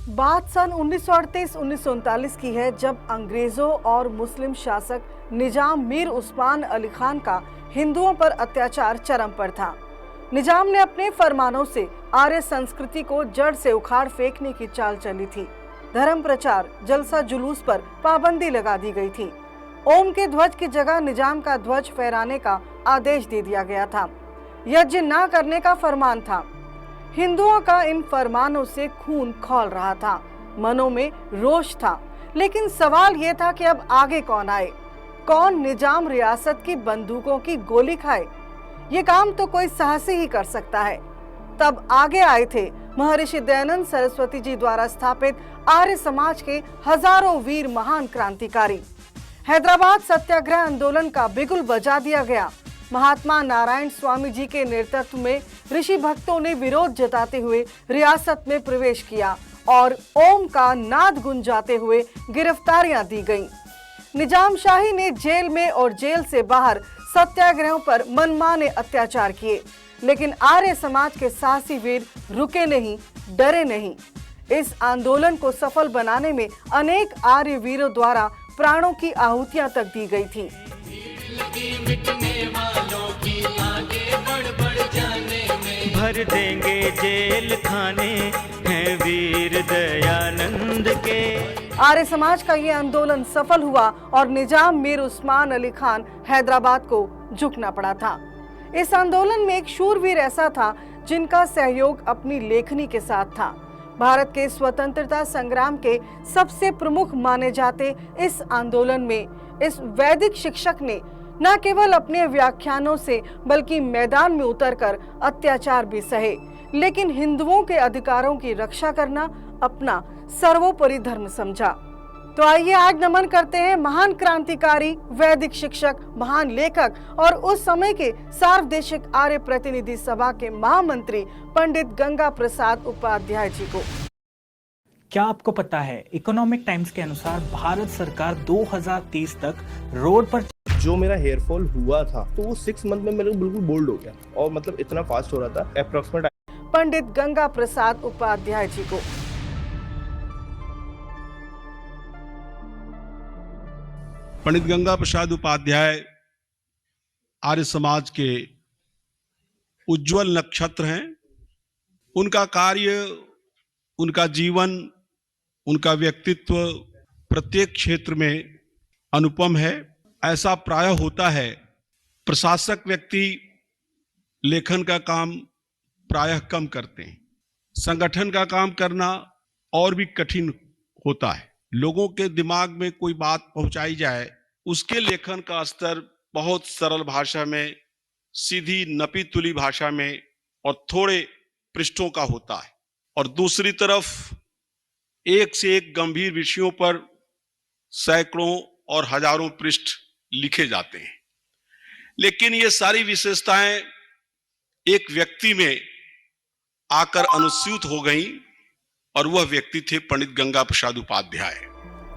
बात सन 1938-1939 की है, जब अंग्रेजों और मुस्लिम शासक निजाम मीर उस्मान अली खान का हिंदुओं पर अत्याचार चरम पर था। निजाम ने अपने फरमानों से आर्य संस्कृति को जड़ से उखाड़ फेंकने की चाल चली थी। धर्म प्रचार, जलसा जुलूस पर पाबंदी लगा दी गई थी। ओम के ध्वज की जगह निजाम का ध्वज फहराने का आदेश दे दिया गया था। यज्ञ न करने का फरमान था। हिंदुओं का इन फरमानों से खून खौल रहा था, मनों में रोष था। लेकिन सवाल यह था कि अब आगे कौन आए, कौन निजाम रियासत की बंदूकों की गोली खाए। ये काम तो कोई साहसी ही कर सकता है। तब आगे आए थे महर्षि दयानंद सरस्वती जी द्वारा स्थापित आर्य समाज के हजारों वीर महान क्रांतिकारी। हैदराबाद सत्याग्रह आंदोलन का बिगुल बजा दिया गया। महात्मा नारायण स्वामी जी के नेतृत्व में ऋषि भक्तों ने विरोध जताते हुए रियासत में प्रवेश किया और ओम का नाद गुंजाते हुए गिरफ्तारियां दी गईं। निजामशाही ने जेल में और जेल से बाहर सत्याग्रहों पर मनमाने अत्याचार किए, लेकिन आर्य समाज के साहसी वीर रुके नहीं, डरे नहीं। इस आंदोलन को सफल बनाने में अनेक आर्य वीरों द्वारा प्राणों की आहुतियां तक दी गई थी। भर देंगे जेल खाने हैं वीर दयानंद के। आर्य समाज का ये आंदोलन सफल हुआ और निजाम मीर उस्मान अली खान हैदराबाद को झुकना पड़ा था। इस आंदोलन में एक शूरवीर ऐसा था जिनका सहयोग अपनी लेखनी के साथ था। भारत के स्वतंत्रता संग्राम के सबसे प्रमुख माने जाते इस आंदोलन में इस वैदिक शिक्षक ने न केवल अपने व्याख्यानों से बल्कि मैदान में उतरकर अत्याचार भी सहे, लेकिन हिंदुओं के अधिकारों की रक्षा करना अपना सर्वोपरि धर्म समझा। तो आइए आज नमन करते हैं महान क्रांतिकारी, वैदिक शिक्षक, महान लेखक और उस समय के सार्वदेशिक आर्य प्रतिनिधि सभा के महामंत्री पंडित गंगा प्रसाद उपाध्याय जी को। क्या आपको पता है, इकोनॉमिक टाइम्स के अनुसार भारत सरकार 2030 तक रोड पर जो मेरा हेयर फॉल हुआ था तो वो 6 मंथ में मेरे को बिल्कुल बोल्ड हो गया और मतलब इतना फास्ट हो रहा था अप्रोक्सीमेट। पंडित गंगा प्रसाद उपाध्याय जी को। पंडित गंगा प्रसाद उपाध्याय आर्य समाज के उज्जवल नक्षत्र हैं। उनका कार्य, उनका जीवन, उनका व्यक्तित्व प्रत्येक क्षेत्र में अनुपम है। ऐसा प्रायः होता है, प्रशासक व्यक्ति लेखन का काम प्रायः कम करते हैं, संगठन का काम करना और भी कठिन होता है। लोगों के दिमाग में कोई बात पहुंचाई जाए, उसके लेखन का स्तर बहुत सरल भाषा में, सीधी नपी तुली भाषा में और थोड़े पृष्ठों का होता है। और दूसरी तरफ एक से एक गंभीर विषयों पर सैकड़ों और हजारों पृष्ठ लिखे जाते हैं। लेकिन ये सारी विशेषताएं एक व्यक्ति में आकर अनुस्यूत हो गईं और वह व्यक्ति थे पंडित गंगा प्रसाद उपाध्याय।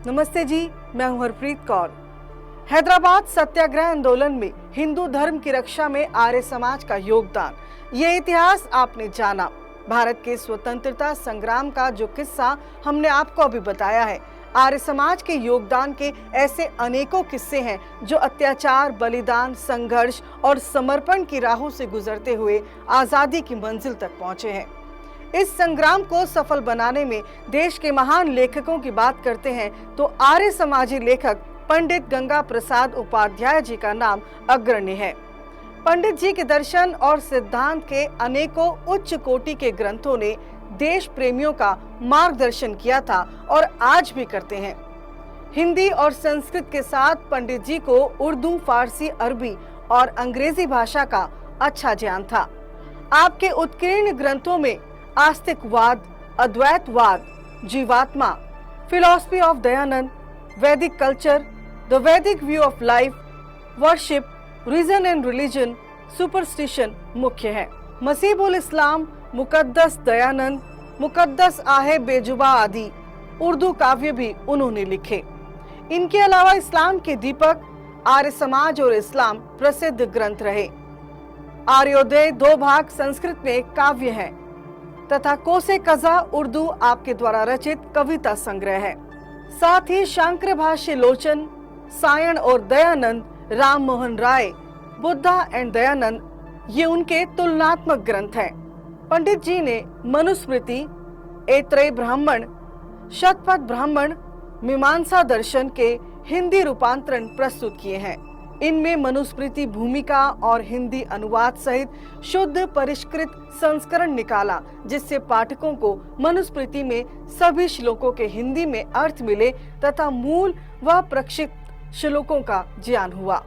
नमस्ते जी, मैं हूं हरप्रीत कौर। हैदराबाद सत्याग्रह आंदोलन में हिंदू धर्म की रक्षा में आर्य समाज का योगदान, ये इतिहास आपने जाना। भारत के स्वतंत्रता संग्राम का जो किस्सा हमने आपको अभी बताया है, आर्य समाज के योगदान के ऐसे अनेकों किस्से हैं जो अत्याचार, बलिदान, संघर्ष और समर्पण की राहों से गुजरते हुए आजादी की मंजिल तक पहुंचे हैं। इस संग्राम को सफल बनाने में देश के महान लेखकों की बात करते हैं तो आर्य समाजी लेखक पंडित गंगा प्रसाद उपाध्याय जी का नाम अग्रणी है। पंडित जी के दर्शन और सिद्धांत के अनेकों उच्च कोटि के ग्रंथों ने देश प्रेमियों का मार्गदर्शन किया था और आज भी करते हैं। हिंदी और संस्कृत के साथ पंडित जी को उर्दू, फारसी, अरबी और अंग्रेजी भाषा का अच्छा ज्ञान था। आपके उत्कीर्ण ग्रंथों में आस्तिकवाद, अद्वैतवाद, जीवात्मा, philosophy of Dayanand, Vedic culture, the Vedic view of life, worship, reason and religion, superstition मुख्य है। मसीहुल इस्लाम, मुकद्दस दयानंद, मुकद्दस आहे बेजुबा आदि उर्दू काव्य भी उन्होंने लिखे। इनके अलावा इस्लाम के दीपक, आर्य समाज और इस्लाम प्रसिद्ध ग्रंथ रहे। आर्योदय 2 भाग संस्कृत में काव्य है। तथा कोसे कज़ा उर्दू आपके द्वारा रचित कविता संग्रह है। साथ ही शांकर भाष्य लोचन, सायण और दयानंद, राम मोहन राय, बुद्धा एंड दयानंद, ये उनके तुलनात्मक ग्रंथ हैं। पंडित जी ने मनुस्मृति, ऐत्रेय ब्राह्मण, शतपथ ब्राह्मण, मीमांसा दर्शन के हिंदी रूपांतरण प्रस्तुत किए हैं। इनमें मनुस्मृति भूमिका और हिंदी अनुवाद सहित शुद्ध परिष्कृत संस्करण निकाला, जिससे पाठकों को मनुस्मृति में सभी श्लोकों के हिंदी में अर्थ मिले तथा मूल व प्रक्षिप्त श्लोकों का ज्ञान हुआ।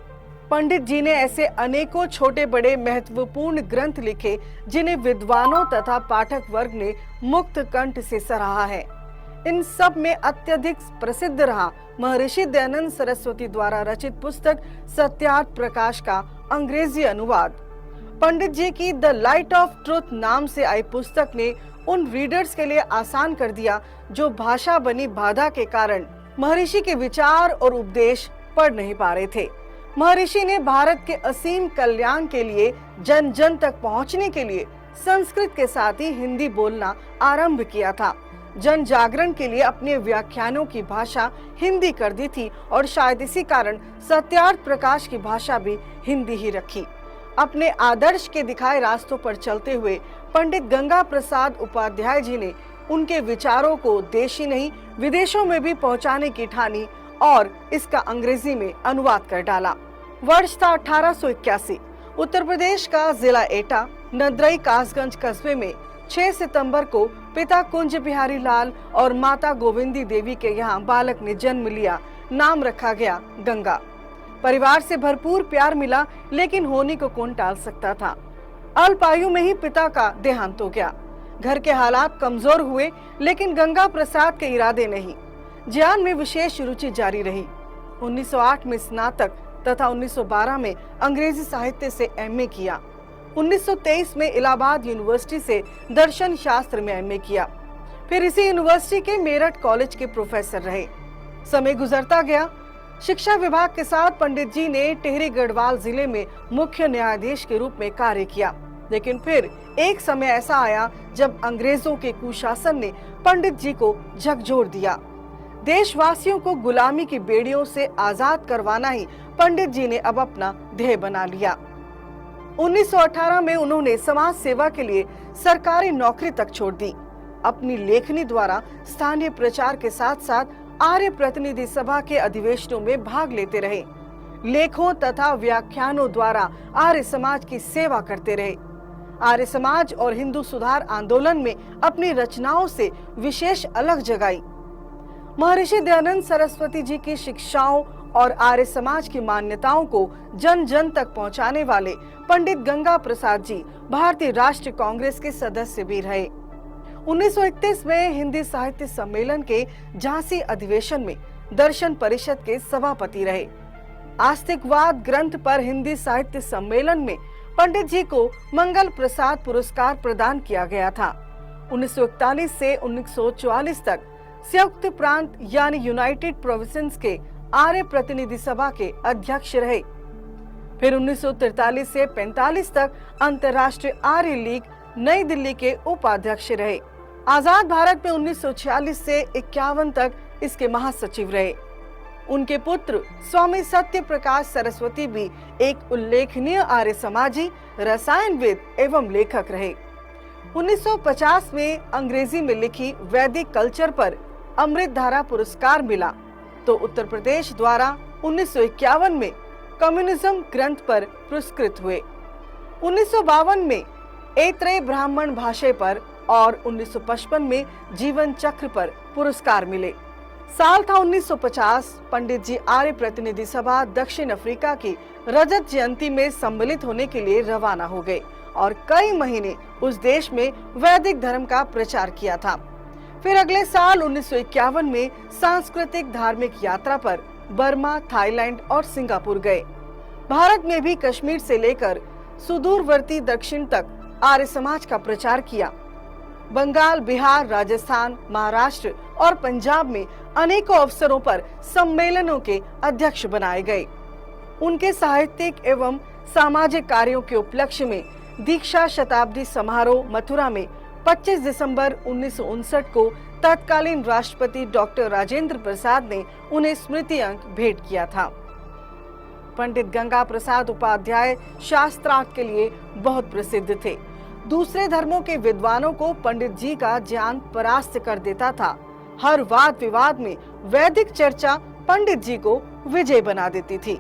पंडित जी ने ऐसे अनेकों छोटे बड़े महत्वपूर्ण ग्रंथ लिखे जिन्हें विद्वानों तथा पाठक वर्ग ने मुक्त कंठ से सराहा है। इन सब में अत्यधिक प्रसिद्ध रहा महर्षि दयानंद सरस्वती द्वारा रचित पुस्तक सत्यार्थ प्रकाश का अंग्रेजी अनुवाद। पंडित जी की द लाइट ऑफ ट्रुथ नाम से आई पुस्तक ने उन रीडर्स के लिए आसान कर दिया जो भाषा बनी बाधा के कारण महर्षि के विचार और उपदेश पढ़ नहीं पा रहे थे। महर्षि ने भारत के असीम कल्याण के लिए, जन जन तक पहुंचने के लिए संस्कृत के साथ ही हिंदी बोलना आरंभ किया था। जन जागरण के लिए अपने व्याख्यानों की भाषा हिंदी कर दी थी और शायद इसी कारण सत्यार्थ प्रकाश की भाषा भी हिंदी ही रखी। अपने आदर्श के दिखाए रास्तों पर चलते हुए पंडित गंगा प्रसाद उपाध्याय जी ने उनके विचारों को देश ही नहीं विदेशों में भी पहुंचाने की ठानी और इसका अंग्रेजी में अनुवाद कर डाला। वर्ष था 1881। उत्तर प्रदेश का जिला एटा नदरई कासगंज कस्बे में 6 सितंबर को पिता कुंज बिहारी लाल और माता गोविंदी देवी के यहाँ बालक ने जन्म लिया। नाम रखा गया गंगा। परिवार से भरपूर प्यार मिला, लेकिन होनी को कौन टाल सकता था। अल्प आयु में ही पिता का देहांत हो गया। घर के हालात कमजोर हुए, लेकिन गंगा प्रसाद के इरादे नहीं। ज्ञान में विशेष रुचि जारी रही। 1908 में स्नातक तथा 1912 में अंग्रेजी साहित्य से एमए किया। 1923 में इलाहाबाद यूनिवर्सिटी से दर्शन शास्त्र में एमए किया। फिर इसी यूनिवर्सिटी के मेरठ कॉलेज के प्रोफेसर रहे। समय गुजरता गया। शिक्षा विभाग के साथ पंडित जी ने टिहरी गढ़वाल जिले में मुख्य न्यायाधीश के रूप में कार्य किया। लेकिन फिर एक समय ऐसा आया जब अंग्रेजों के कुशासन ने पंडित जी को झकझोर दिया। देशवासियों को गुलामी की बेड़ियों से आजाद करवाना ही पंडित जी ने अब अपना ध्येय बना लिया। 1918 में उन्होंने समाज सेवा के लिए सरकारी नौकरी तक छोड़ दी। अपनी लेखनी द्वारा स्थानीय प्रचार के साथ साथ आर्य प्रतिनिधि सभा के अधिवेशनों में भाग लेते रहे। लेखों तथा व्याख्यानों द्वारा आर्य समाज की सेवा करते रहे। आर्य समाज और हिंदू सुधार आंदोलन में अपनी रचनाओं से विशेष अलग जगाई। महर्षि दयानंद सरस्वती जी की शिक्षाओं और आर्य समाज की मान्यताओं को जन जन तक पहुंचाने वाले पंडित गंगा प्रसाद जी भारतीय राष्ट्रीय कांग्रेस के सदस्य भी रहे। 1931 में हिंदी साहित्य सम्मेलन के झांसी अधिवेशन में दर्शन परिषद के सभापति रहे। आस्तिकवाद ग्रंथ पर हिंदी साहित्य सम्मेलन में पंडित जी को मंगल प्रसाद पुरस्कार प्रदान किया गया था। 1941 से 1944 तक संयुक्त प्रांत यानी यूनाइटेड प्रोविंसेस के आर्य प्रतिनिधि सभा के अध्यक्ष रहे। फिर 1943 से 45 तक अंतर्राष्ट्रीय आर्य लीग नई दिल्ली के उपाध्यक्ष रहे। आजाद भारत में 1946 से 51 तक इसके महासचिव रहे। उनके पुत्र स्वामी सत्य प्रकाश सरस्वती भी एक उल्लेखनीय आर्य समाजी, रसायनविद एवं लेखक रहे। 1950 में अंग्रेजी में लिखी वैदिक कल्चर पर अमृत धारा पुरस्कार मिला, तो उत्तर प्रदेश द्वारा 1951 में कम्युनिज्म ग्रंथ पर पुरस्कृत हुए। 1952 में ऐत्रेय ब्राह्मण भाषा पर और 1955 में जीवन चक्र पर पुरस्कार मिले। साल था 1950। पंडित जी आर्य प्रतिनिधि सभा दक्षिण अफ्रीका की रजत जयंती में सम्मिलित होने के लिए रवाना हो गए और कई महीने उस देश में वैदिक धर्म का प्रचार किया था। फिर अगले साल 1951 में सांस्कृतिक धार्मिक यात्रा पर बर्मा, थाईलैंड और सिंगापुर गए। भारत में भी कश्मीर से लेकर सुदूरवर्ती दक्षिण तक आर्य समाज का प्रचार किया। बंगाल, बिहार, राजस्थान, महाराष्ट्र और पंजाब में अनेकों अवसरों पर सम्मेलनों के अध्यक्ष बनाए गए। उनके साहित्यिक एवं सामाजिक कार्यों के उपलक्ष्य में दीक्षा शताब्दी समारोह मथुरा में 25 दिसंबर 1959 को तत्कालीन राष्ट्रपति डॉक्टर राजेंद्र प्रसाद ने उन्हें स्मृति अंक भेंट किया था। पंडित गंगा प्रसाद उपाध्याय शास्त्रार्थ के लिए बहुत प्रसिद्ध थे। दूसरे धर्मों के विद्वानों को पंडित जी का ज्ञान परास्त कर देता था। हर वाद विवाद में वैदिक चर्चा पंडित जी को विजय बना देती थी।